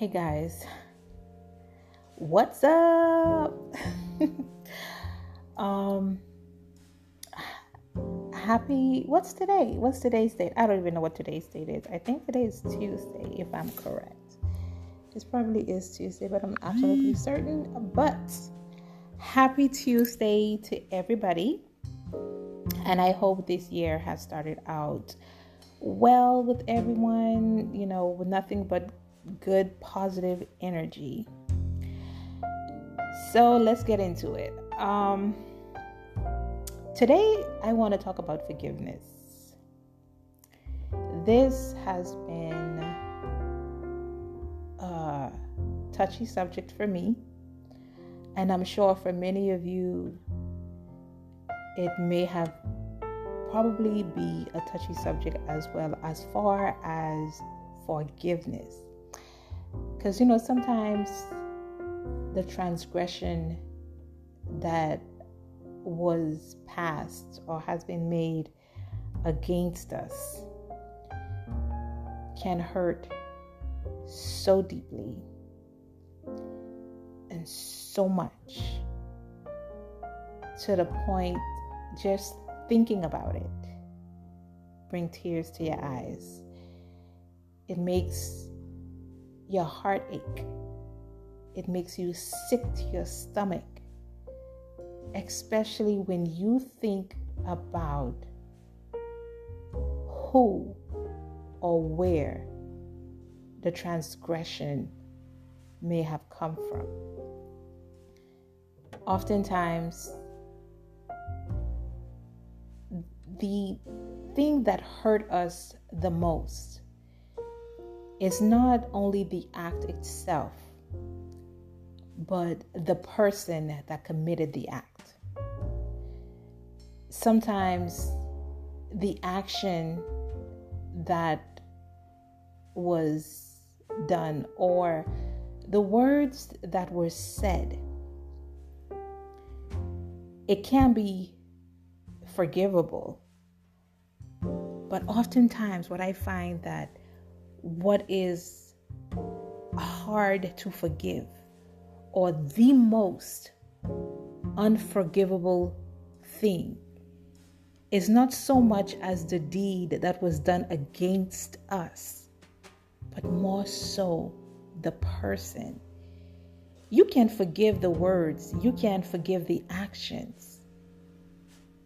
Hey guys, what's up? um, what's today? What's today's date? I don't even know what today's date is. I think today is Tuesday, if I'm correct. This probably is Tuesday, but I'm absolutely certain. But happy Tuesday to everybody. And I hope this year has started out well with everyone, with nothing but good, positive energy. So let's get into it. Today, I want to talk about forgiveness. This has been a touchy subject for me, and I'm sure for many of you, it may have probably be a touchy subject as well, as far as forgiveness. Because, sometimes the transgression that was passed or has been made against us can hurt so deeply and so much, to the point just thinking about it bring tears to your eyes. It makes your heart ache. It makes you sick to your stomach, especially when you think about who or where the transgression may have come from. Oftentimes, the thing that hurt us the most is not only the act itself, but the person that committed the act. Sometimes the action that was done or the words that were said, it can be forgivable. But oftentimes what I find that what is hard to forgive, or the most unforgivable thing, is not so much as the deed that was done against us, but more so the person. You can forgive the words, you can forgive the actions,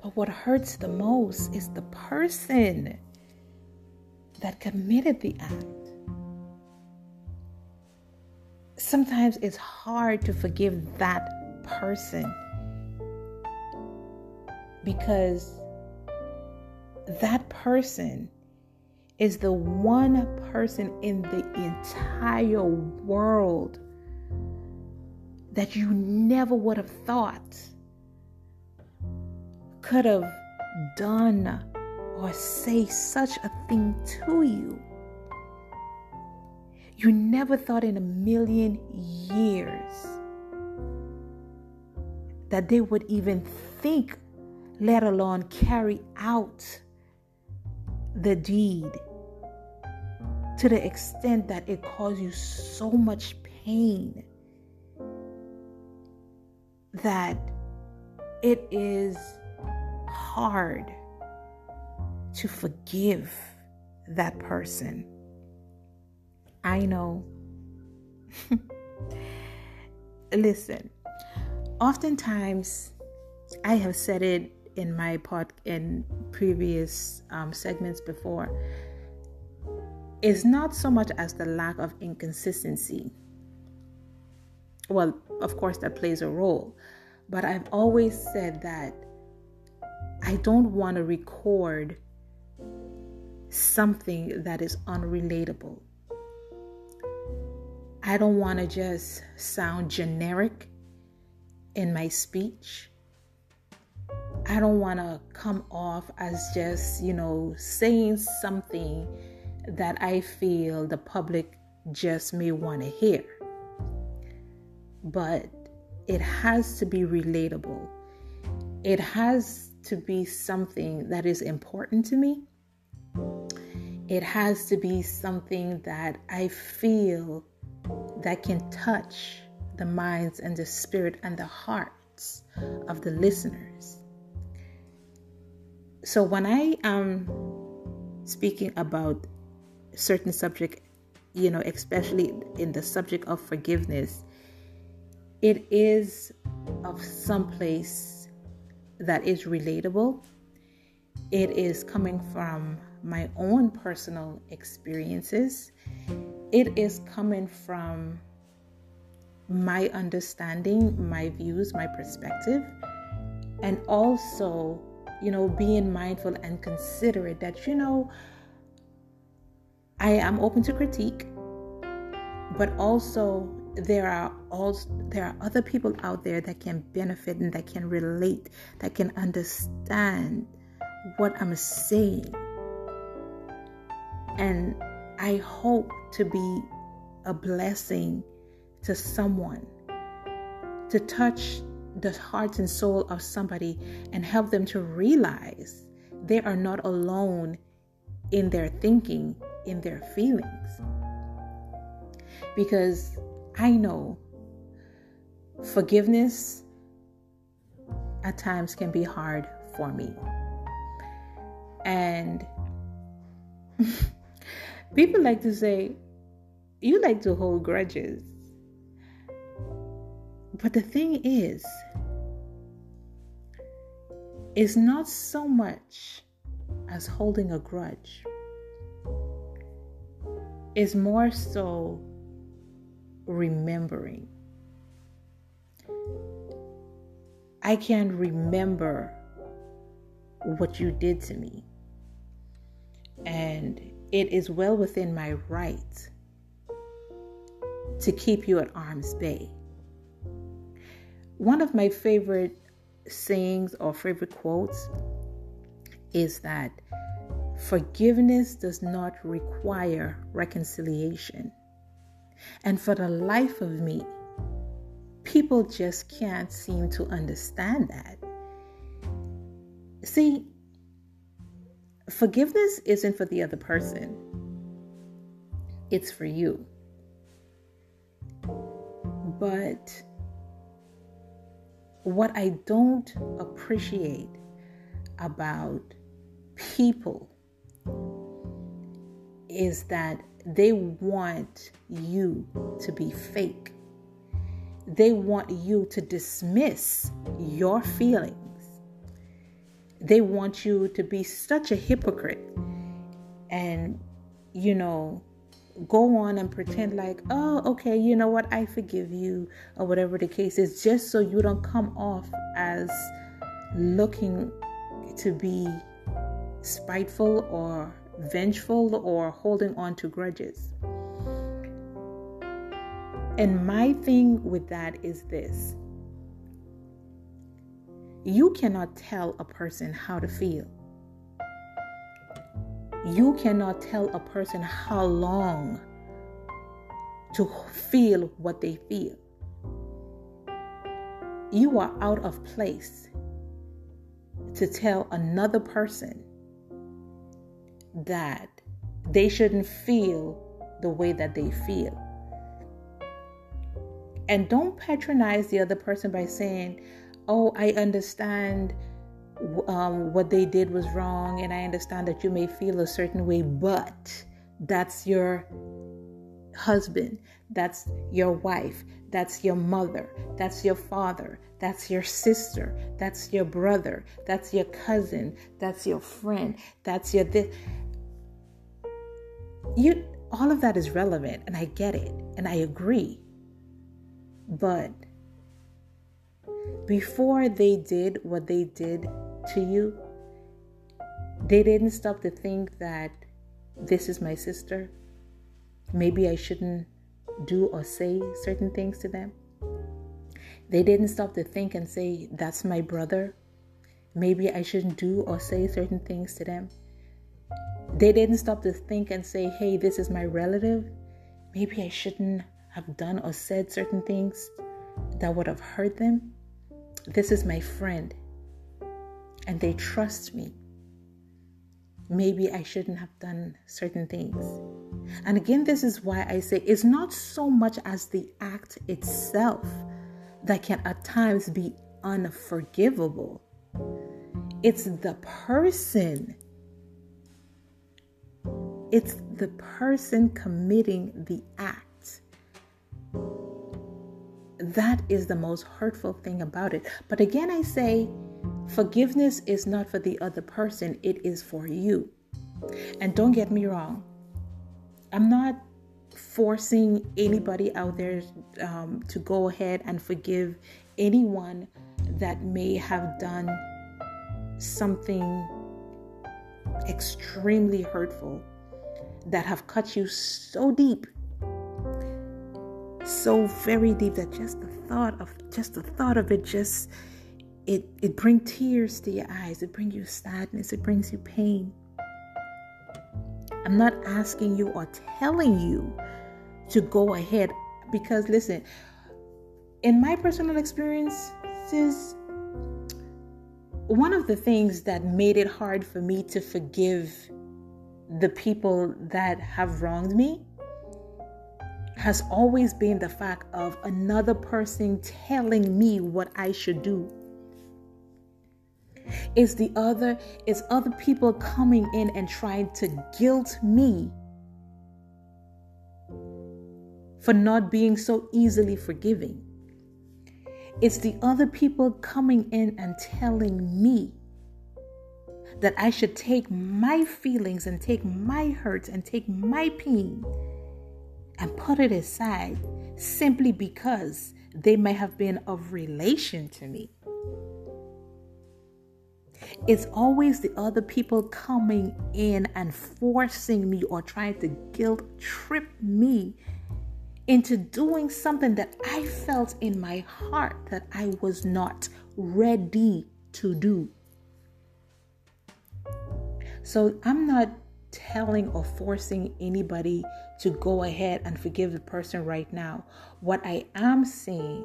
but what hurts the most is the person that committed the act. Sometimes it's hard to forgive that person because that person is the one person in the entire world that you never would have thought could have done or say such a thing to you. You never thought in a million years that they would even think, let alone carry out the deed to the extent that it caused you so much pain that it is hard to forgive that person. I know. Listen, oftentimes I have said it in my in previous segments before. It's not so much as the lack of inconsistency. Well, of course that plays a role, but I've always said that I don't want to record something that is unrelatable. I don't want to just sound generic in my speech. I don't want to come off as just, saying something that I feel the public just may want to hear. But it has to be relatable. It has to be something that is important to me. It has to be something that I feel that can touch the minds and the spirit and the hearts of the listeners. So when I am speaking about certain subject, especially in the subject of forgiveness, it is of some place that is relatable. It is coming from my own personal experiences. It is coming from my understanding, my views, my perspective, and also, being mindful and considerate that, I am open to critique, but also there are other people out there that can benefit and that can relate, that can understand what I'm saying. And I hope to be a blessing to someone, to touch the heart and soul of somebody and help them to realize they are not alone in their thinking, in their feelings. Because I know forgiveness at times can be hard for me. And people like to say, you like to hold grudges. But the thing is, it's not so much as holding a grudge. It's more so remembering. I can remember what you did to me. And it is well within my right to keep you at arm's bay. One of my favorite sayings or favorite quotes is that forgiveness does not require reconciliation. And for the life of me, people just can't seem to understand that. See, forgiveness isn't for the other person. It's for you. But what I don't appreciate about people is that they want you to be fake. They want you to dismiss your feelings. They want you to be such a hypocrite and, go on and pretend like, oh, okay, you know what, I forgive you, or whatever the case is, just so you don't come off as looking to be spiteful or vengeful or holding on to grudges. And my thing with that is this: you cannot tell a person how to feel. You cannot tell a person how long to feel what they feel. You are out of place to tell another person that they shouldn't feel the way that they feel. And don't patronize the other person by saying, oh, I understand what they did was wrong, and I understand that you may feel a certain way, but that's your husband, that's your wife, that's your mother, that's your father, that's your sister, that's your brother, that's your cousin, that's your friend, that's your this. All of that is relevant, and I get it, and I agree. But before they did what they did to you, they didn't stop to think that this is my sister. Maybe I shouldn't do or say certain things to them. They didn't stop to think and say, that's my brother. Maybe I shouldn't do or say certain things to them. They didn't stop to think and say, hey, this is my relative. Maybe I shouldn't have done or said certain things that would have hurt them. This is my friend, and they trust me. maybe I shouldn't have done certain things. And again, this is why I say it's not so much as the act itself that can at times be unforgivable. It's the person. It's the person committing the act. That is the most hurtful thing about it. But again, I say forgiveness is not for the other person. It is for you. And don't get me wrong. I'm not forcing anybody out there to go ahead and forgive anyone that may have done something extremely hurtful, that have cut you so deep, so very deep, that just the thought of it it brings tears to your eyes. It brings you sadness. It brings you pain. I'm not asking you or telling you to go ahead, because listen, in my personal experiences, one of the things that made it hard for me to forgive the people that have wronged me has always been the fact of another person telling me what I should do. It's other people coming in and trying to guilt me for not being so easily forgiving. It's the other people coming in and telling me that I should take my feelings and take my hurts and take my pain and put it aside simply because they may have been of relation to me. It's always the other people coming in and forcing me or trying to guilt trip me into doing something that I felt in my heart that I was not ready to do. So I'm not telling or forcing anybody to go ahead and forgive the person right now. What I am saying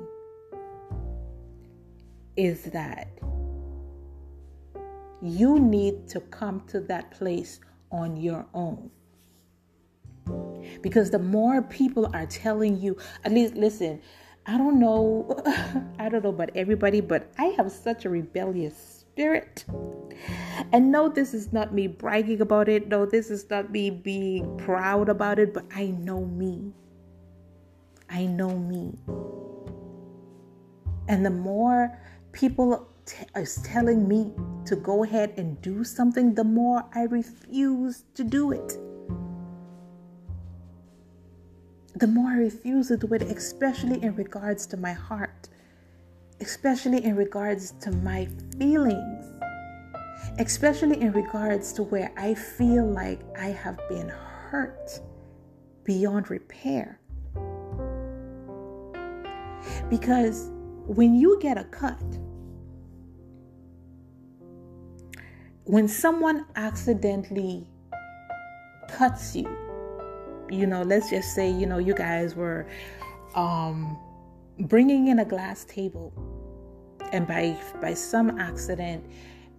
is that you need to come to that place on your own. Because the more people are telling you, at least listen, I don't know about everybody, but I have such a rebellious spirit. And no, this is not me bragging about it. No, this is not me being proud about it, but I know me. I know me. And the more people is telling me to go ahead and do something, the more I refuse to do it. The more I refuse to do it, especially in regards to my heart, especially in regards to my feelings, especially in regards to where I feel like I have been hurt beyond repair. Because when you get a cut, when someone accidentally cuts you, let's just say, you guys were bringing in a glass table, and by some accident,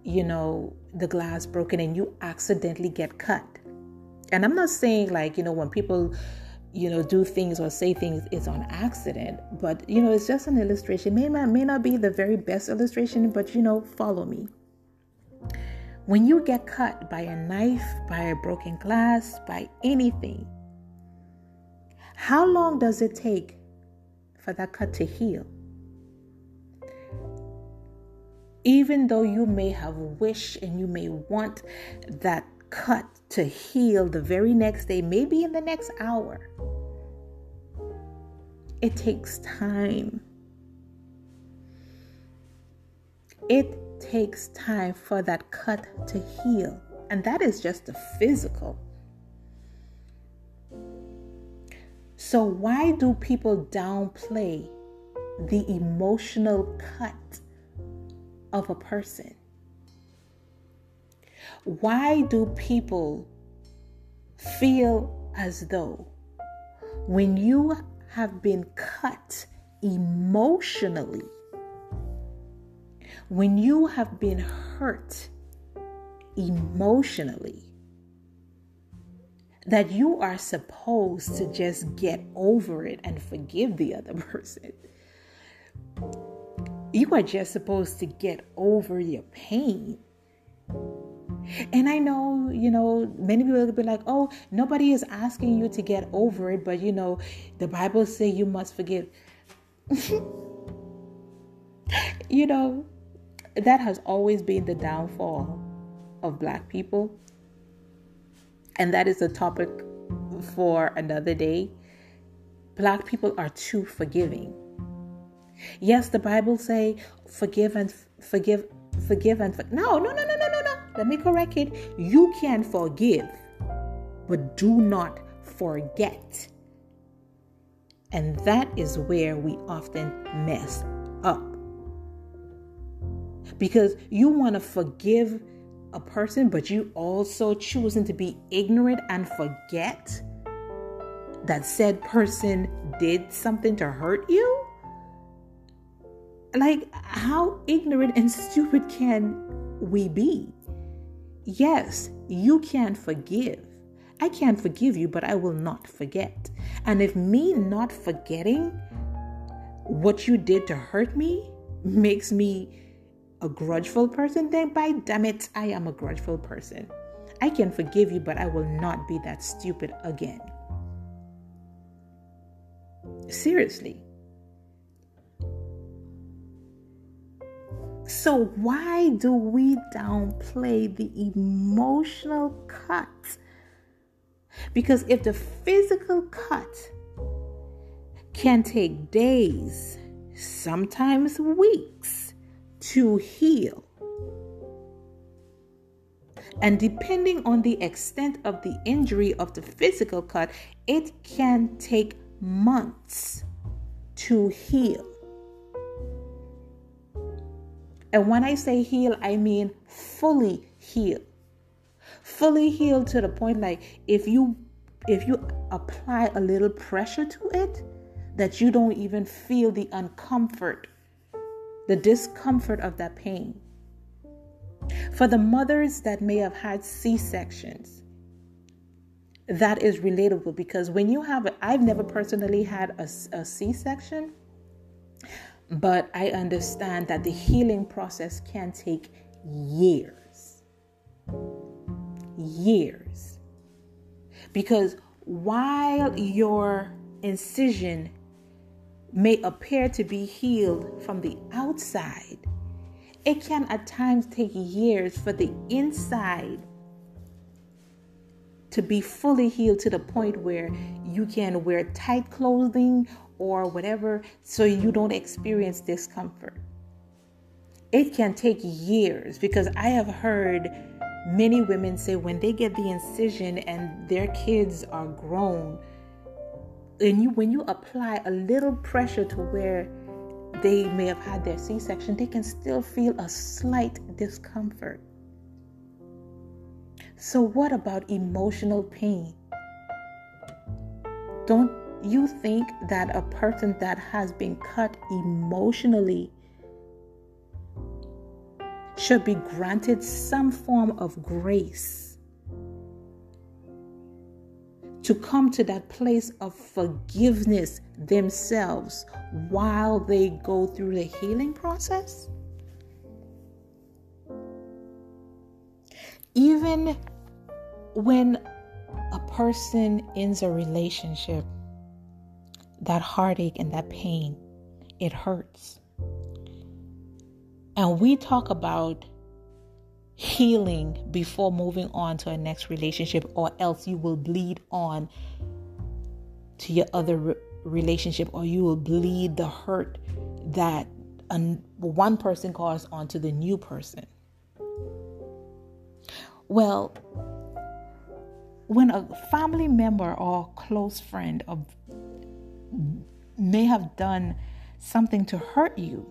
the glass broken and you accidentally get cut. And I'm not saying like, when people, do things or say things, it's on accident, but, it's just an illustration. May not be the very best illustration, but, follow me. When you get cut by a knife, by a broken glass, by anything, how long does it take for that cut to heal? Even though you may have wished and you may want that cut to heal the very next day, maybe in the next hour, it takes time. It takes time for that cut to heal. And that is just the physical. So why do people downplay the emotional cut of a person? Why do people feel as though when you have been cut emotionally, when you have been hurt emotionally, that you are supposed to just get over it and forgive the other person. You are just supposed to get over your pain. And I know, many people will be like, oh, nobody is asking you to get over it, but the Bible says you must forgive. That has always been the downfall of Black people. And that is a topic for another day. Black people are too forgiving. Yes, the Bible say forgive and forgive. No. Let me correct it. You can forgive, but do not forget. And that is where we often mess up. Because you want to forgive a person, but you also choosing to be ignorant and forget that said person did something to hurt you? Like, how ignorant and stupid can we be? Yes, you can forgive. I can forgive you, but I will not forget. And if me not forgetting what you did to hurt me makes me a grudgeful person, then by damn it, I am a grudgeful person. I can forgive you, but I will not be that stupid again. Seriously. So why do we downplay the emotional cut? Because if the physical cut can take days, sometimes weeks to heal, and depending on the extent of the injury of the physical cut, it can take months to heal. And when I say heal, I mean fully heal. Fully heal to the point like if you apply a little pressure to it, that you don't even feel the discomfort of that pain. For the mothers that may have had C-sections, that is relatable, because when you have I've never personally had a C-section, but I understand that the healing process can take years. Because while your incision may appear to be healed from the outside, it can at times take years for the inside to be fully healed to the point where you can wear tight clothing or whatever so you don't experience discomfort. It can take years, because I have heard many women say when they get the incision and their kids are grown, and when you apply a little pressure to where they may have had their C-section, they can still feel a slight discomfort. So what about emotional pain? Don't you think that a person that has been cut emotionally should be granted some form of grace to come to that place of forgiveness themselves while they go through the healing process? Even when a person ends a relationship, that heartache and that pain, it hurts. And we talk about healing before moving on to a next relationship, or else you will bleed on to your other relationship, or you will bleed the hurt that one person caused onto the new person. Well, when a family member or close friend may have done something to hurt you,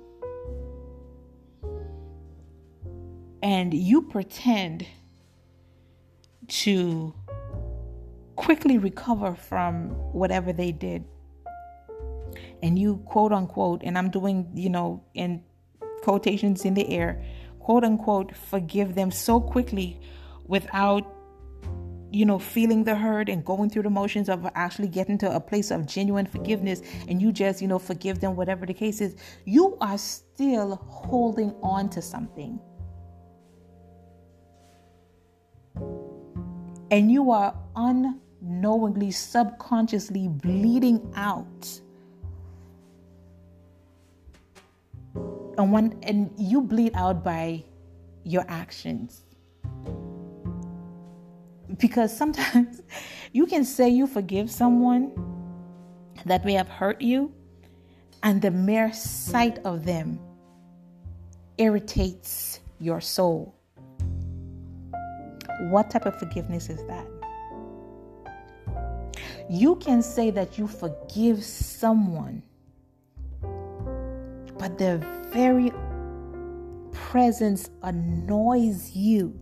and you pretend to quickly recover from whatever they did, and you quote unquote, and I'm doing, in quotations in the air, quote unquote, forgive them so quickly without feeling the hurt and going through the motions of actually getting to a place of genuine forgiveness, and you just, forgive them, whatever the case is, you are still holding on to something. And you are unknowingly, subconsciously bleeding out. And you bleed out by your actions. Because sometimes you can say you forgive someone that may have hurt you, and the mere sight of them irritates your soul. What type of forgiveness is that? You can say that you forgive someone, but their very presence annoys you.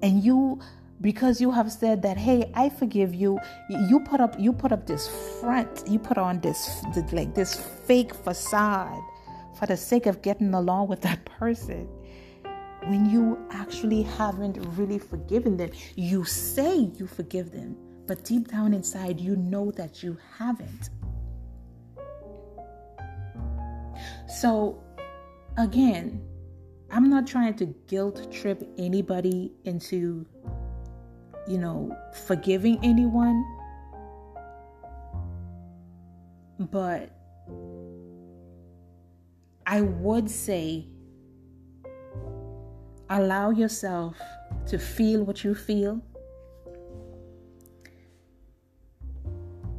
And because you have said that, hey, I forgive you, you put up this front, you put on this fake facade for the sake of getting along with that person, when you actually haven't really forgiven them. You say you forgive them, but deep down inside, you know that you haven't. So again, I'm not trying to guilt trip anybody into, forgiving anyone. But I would say, allow yourself to feel what you feel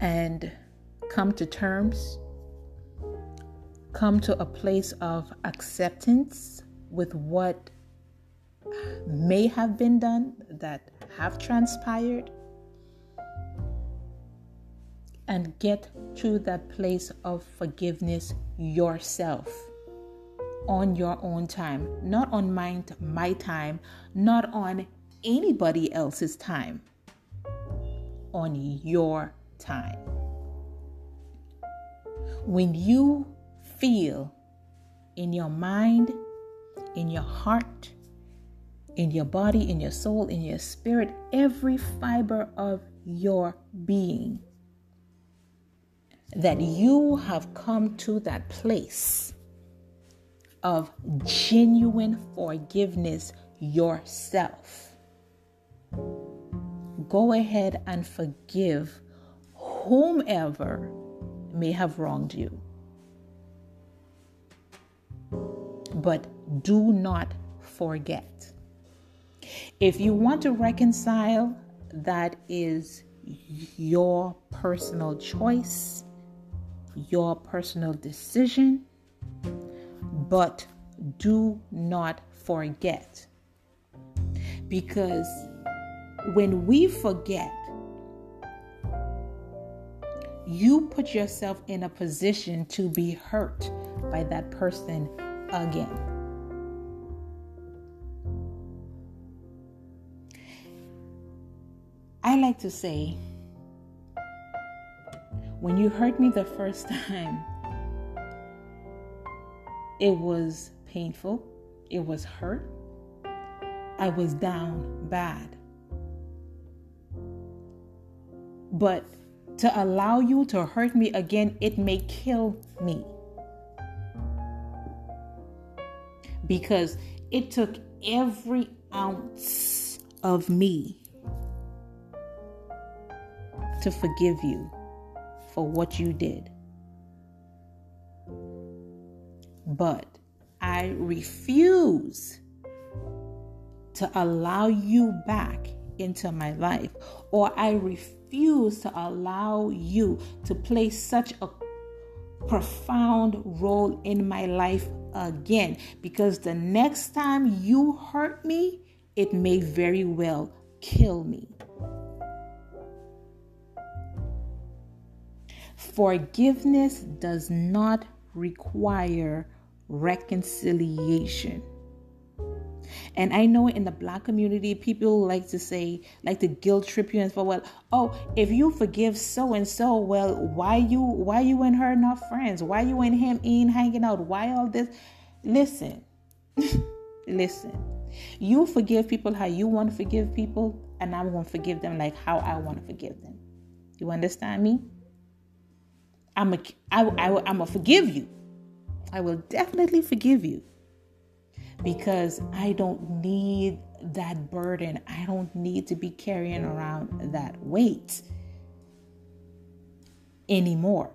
and come to terms. Come to a place of acceptance with what may have been done, that have transpired, and get to that place of forgiveness yourself on your own time, not on my time, not on anybody else's time, on your time. When you feel in your mind, in your heart, in your body, in your soul, in your spirit, every fiber of your being, that you have come to that place of genuine forgiveness yourself, go ahead and forgive whomever may have wronged you. But do not forget. If you want to reconcile, that is your personal choice, your personal decision. But do not forget. Because when we forget, you put yourself in a position to be hurt by that person again. I like to say, when you hurt me the first time, it was painful, it was hurt, I was down bad. But to allow you to hurt me again, it may kill me. Because it took every ounce of me to forgive you for what you did. But I refuse to allow you back into my life, or I refuse to allow you to play such a profound role in my life again, because the next time you hurt me, it may very well kill me. Forgiveness does not require reconciliation. And I know in the Black community, people like to guilt trip you and say, well, oh, if you forgive so and so, well, why you and her not friends? Why you and him ain't hanging out? Why all this? Listen, listen. You forgive people how you want to forgive people. and I'm going to forgive them like how I want to forgive them. You understand me? I'm a forgive you. I will definitely forgive you because I don't need that burden. I don't need to be carrying around that weight anymore.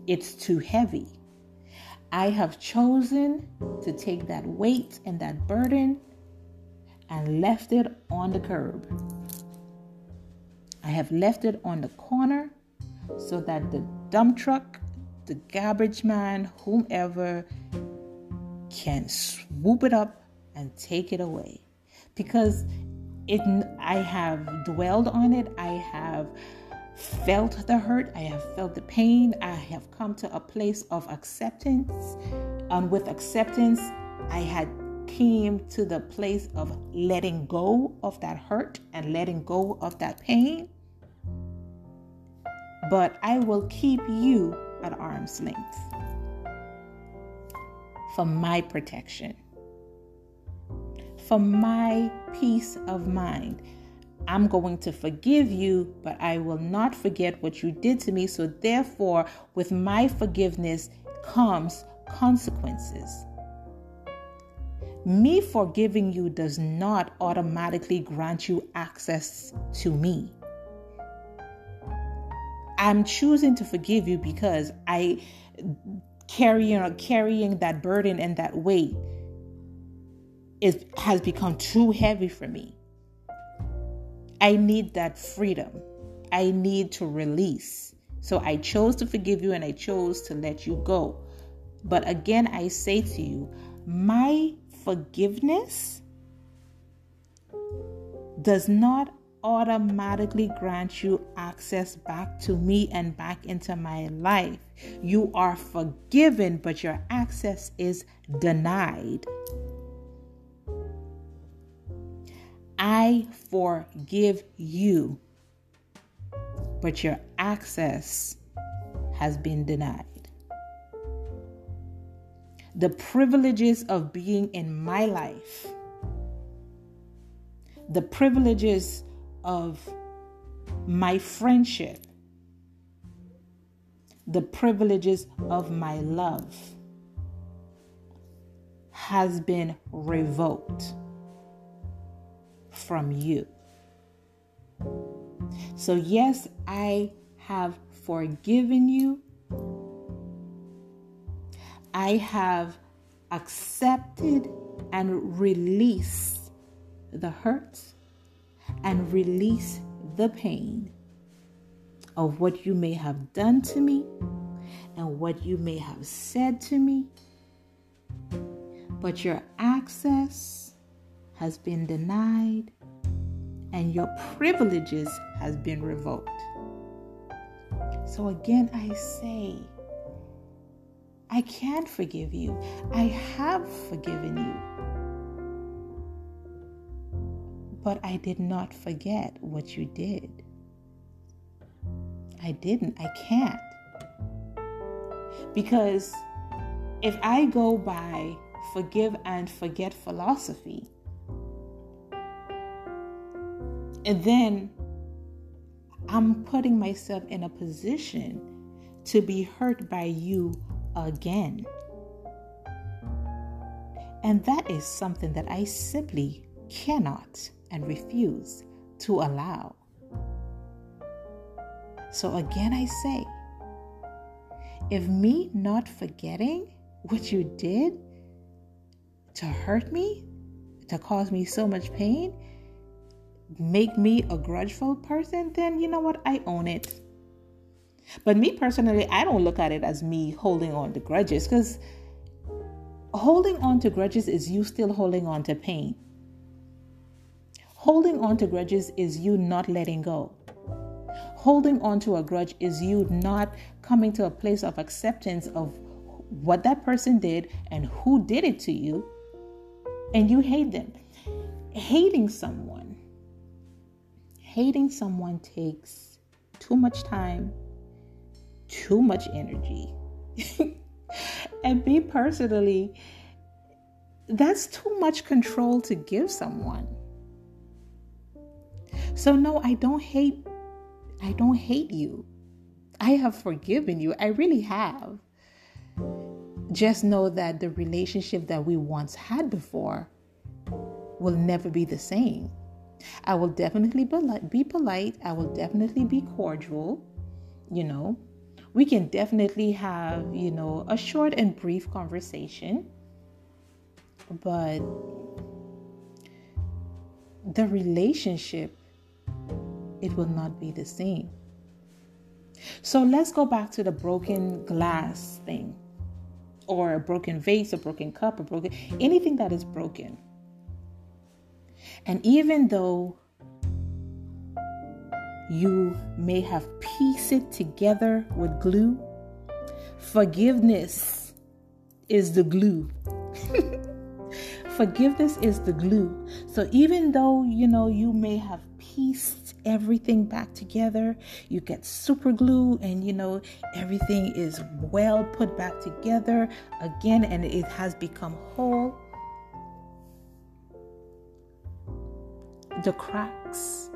It's too heavy. I have chosen to take that weight and that burden and left it on the curb. I have left it on the corner so that the dump truck, the garbage man, whomever can swoop it up and take it away. Because I have dwelled on it. I have felt the hurt. I have felt the pain. I have come to a place of acceptance. And with acceptance, I had came to the place of letting go of that hurt and letting go of that pain. But I will keep you at arm's length for my protection, for my peace of mind. I'm going to forgive you, but I will not forget what you did to me. So therefore, with my forgiveness comes consequences. Me forgiving you does not automatically grant you access to me. I'm choosing to forgive you because I carrying that burden and that weight has become too heavy for me. I need that freedom. I need to release. So I chose to forgive you and I chose to let you go. But again, I say to you, my forgiveness does not automatically grant you access back to me and back into my life. You are forgiven, but your access is denied. I forgive you, but your access has been denied. The privileges of being in my life, the privileges of my friendship, the privileges of my love has been revoked from you. So yes, I have forgiven you. I have accepted and released the hurt and release the pain of what you may have done to me and what you may have said to me. But your access has been denied and your privileges has been revoked. So again, I say, I can't forgive you. I have forgiven you. But I did not forget what you did. I didn't. I can't. Because if I go by forgive and forget philosophy, and then I'm putting myself in a position to be hurt by you again. And that is something that I simply cannot and refuse to allow. So again, I say, if me not forgetting what you did to hurt me, to cause me so much pain, make me a grudgeful person, then you know what? I own it. But me personally, I don't look at it as me holding on to grudges, because holding on to grudges is you still holding on to pain. Holding on to grudges is you not letting go. Holding on to a grudge is you not coming to a place of acceptance of what that person did and who did it to you, and you hate them. Hating someone takes too much time, too much energy. And me personally, that's too much control to give someone. So no, I don't hate you. I have forgiven you. I really have. Just know that the relationship that we once had before will never be the same. I will definitely be polite. I will definitely be cordial. We can definitely have, a short and brief conversation. But the relationship, it will not be the same. So let's go back to the broken glass thing, or a broken vase, a broken cup, anything that is broken. And even though you may have pieced it together with glue, forgiveness is the glue. Forgiveness is the glue. So even though, you may have pieced everything back together, you get super glue and, everything is well put back together again and it has become whole. The cracks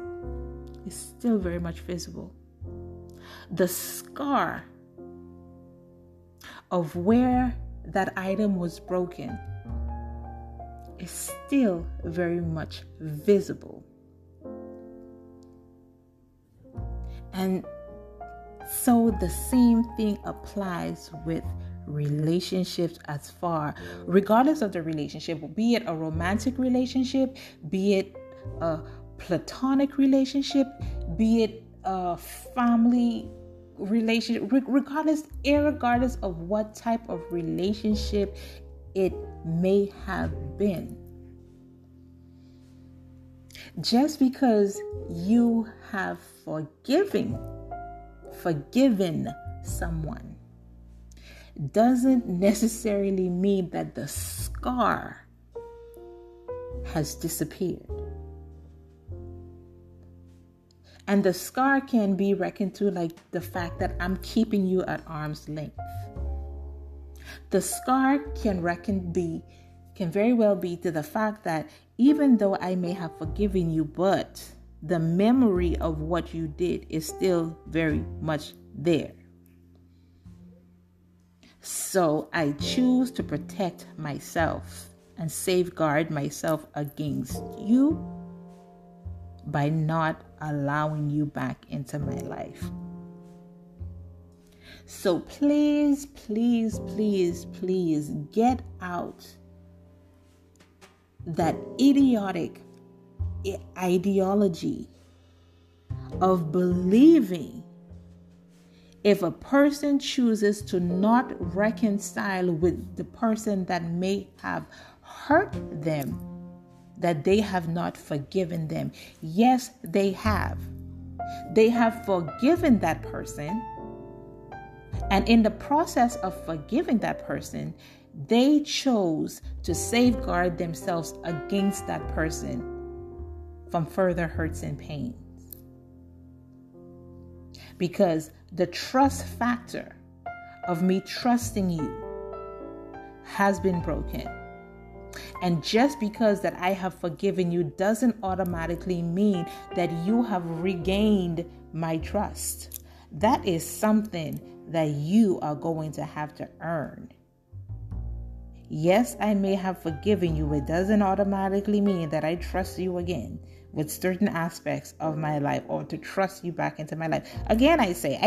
is still very much visible. The scar of where that item was broken is still very much visible. And so the same thing applies with relationships as far, regardless of the relationship, be it a romantic relationship, be it a platonic relationship, be it a family relationship, irregardless of what type of relationship it may have been. Just because you have forgiven someone doesn't necessarily mean that the scar has disappeared. And the scar can be reckoned to like the fact that I'm keeping you at arm's length. The scar can very well be to the fact that even though I may have forgiven you, but the memory of what you did is still very much there. So I choose to protect myself and safeguard myself against you by not allowing you back into my life. So please, please, please, please get out that idiotic ideology of believing if a person chooses to not reconcile with the person that may have hurt them, that they have not forgiven them. Yes, they have. They have forgiven that person. And in the process of forgiving that person, they chose to safeguard themselves against that person from further hurts and pains. Because the trust factor of me trusting you has been broken. And just because that I have forgiven you doesn't automatically mean that you have regained my trust. That is something that you are going to have to earn. Yes, I may have forgiven you. It doesn't automatically mean that I trust you again with certain aspects of my life or to trust you back into my life. Again, I say,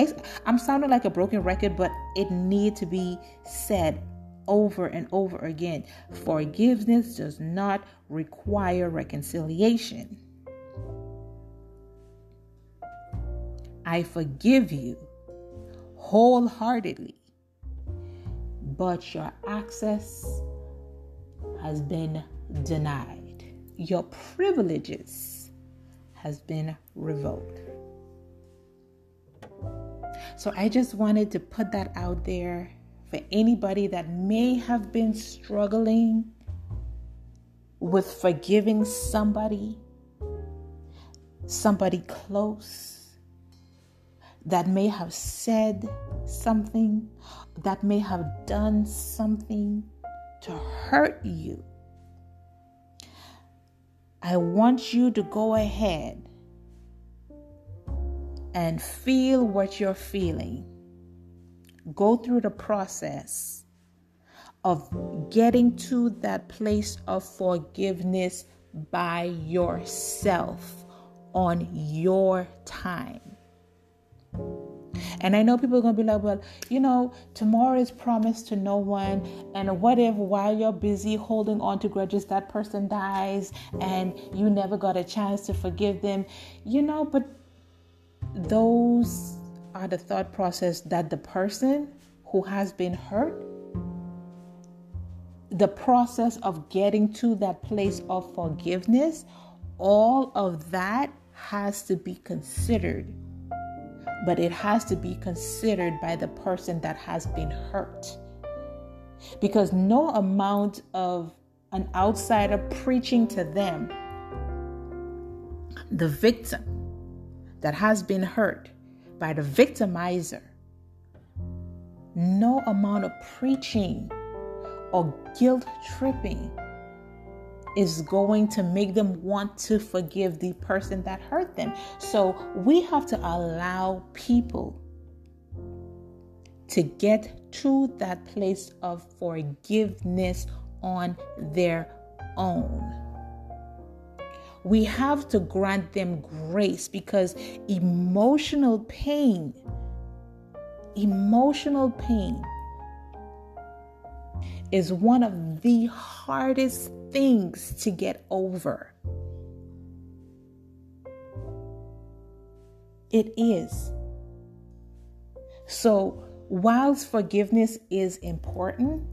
I'm sounding like a broken record, but it needs to be said over and over again. Forgiveness does not require reconciliation. I forgive you wholeheartedly, but your access has been denied. Your privileges has been revoked. So I just wanted to put that out there for anybody that may have been struggling with forgiving somebody close, that may have said something, that may have done something to hurt you. I want you to go ahead and feel what you're feeling. Go through the process of getting to that place of forgiveness by yourself on your time. And I know people are going to be like, well, tomorrow is promised to no one. And what if while you're busy holding on to grudges, that person dies and you never got a chance to forgive them? But those are the thought process that the person who has been hurt, the process of getting to that place of forgiveness, all of that has to be considered. But it has to be considered by the person that has been hurt. Because no amount of an outsider preaching to them, the victim that has been hurt by the victimizer, no amount of preaching or guilt tripping is going to make them want to forgive the person that hurt them. So we have to allow people to get to that place of forgiveness on their own. We have to grant them grace, because emotional pain is one of the hardest things to get over. It is. So, whilst forgiveness is important,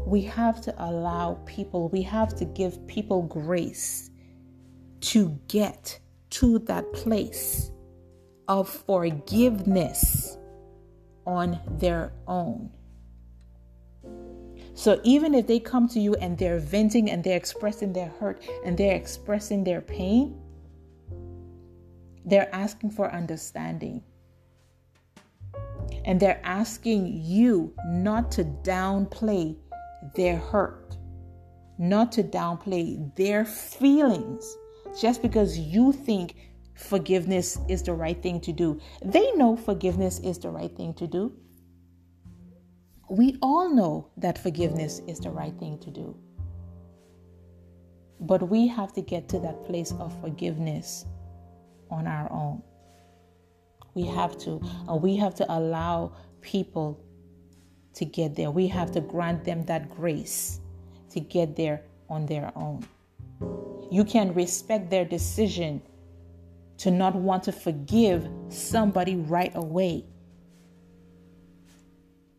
we have to allow people, we have to give people grace to get to that place of forgiveness on their own. So even if they come to you and they're venting and they're expressing their hurt and they're expressing their pain, they're asking for understanding. And they're asking you not to downplay their hurt, not to downplay their feelings just because you think forgiveness is the right thing to do. They know forgiveness is the right thing to do. We all know that forgiveness is the right thing to do. But we have to get to that place of forgiveness on our own. We have to allow people to get there. We have to grant them that grace to get there on their own. You can respect their decision to not want to forgive somebody right away.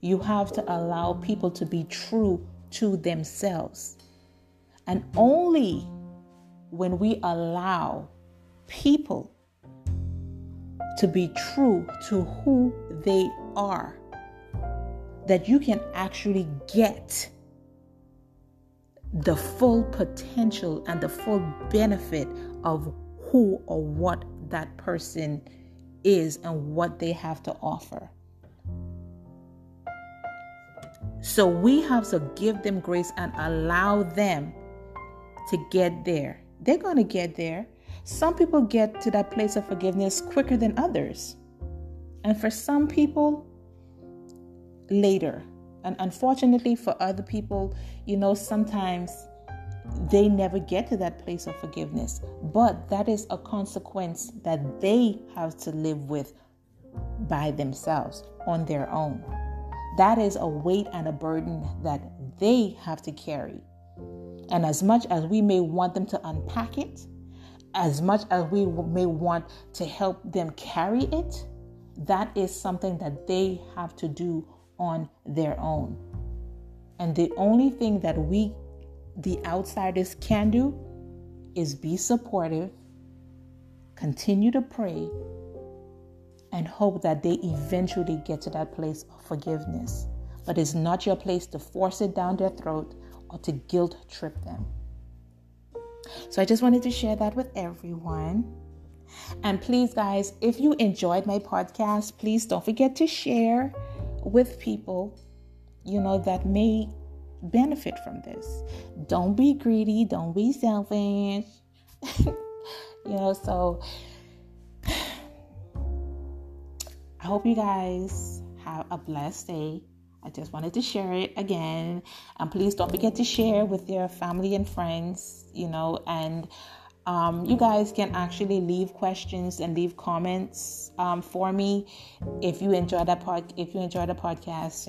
You have to allow people to be true to themselves. And only when we allow people to be true to who they are, that you can actually get the full potential and the full benefit of who or what that person is and what they have to offer. So we have to give them grace and allow them to get there. They're going to get there. Some people get to that place of forgiveness quicker than others. And for some people, later. And unfortunately for other people, sometimes they never get to that place of forgiveness. But that is a consequence that they have to live with by themselves on their own. That is a weight and a burden that they have to carry. And as much as we may want them to unpack it, as much as we may want to help them carry it, that is something that they have to do on their own. And the only thing that we, the outsiders, can do is be supportive, continue to pray, and hope that they eventually get to that place of forgiveness. But it's not your place to force it down their throat or to guilt trip them. So I just wanted to share that with everyone. And please, guys, if you enjoyed my podcast, please don't forget to share with people, that may benefit from this. Don't be greedy. Don't be selfish. So I hope you guys have a blessed day. I just wanted to share it again. And please don't forget to share with your family and friends, and you guys can actually leave questions and leave comments for me if you enjoy the podcast.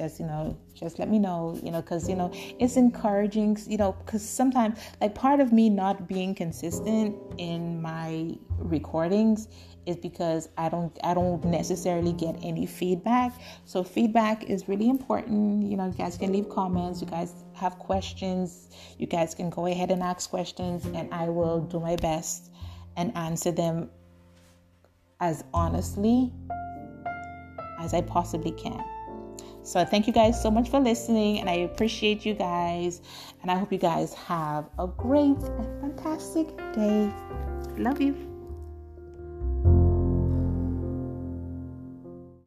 Just let me know, because it's encouraging, because sometimes, like, part of me not being consistent in my recordings is because I don't necessarily get any feedback. So feedback is really important. You guys can leave comments. You guys have questions. You guys can go ahead and ask questions, and I will do my best and answer them as honestly as I possibly can. So thank you guys so much for listening, and I appreciate you guys, and I hope you guys have a great and fantastic day. Love you.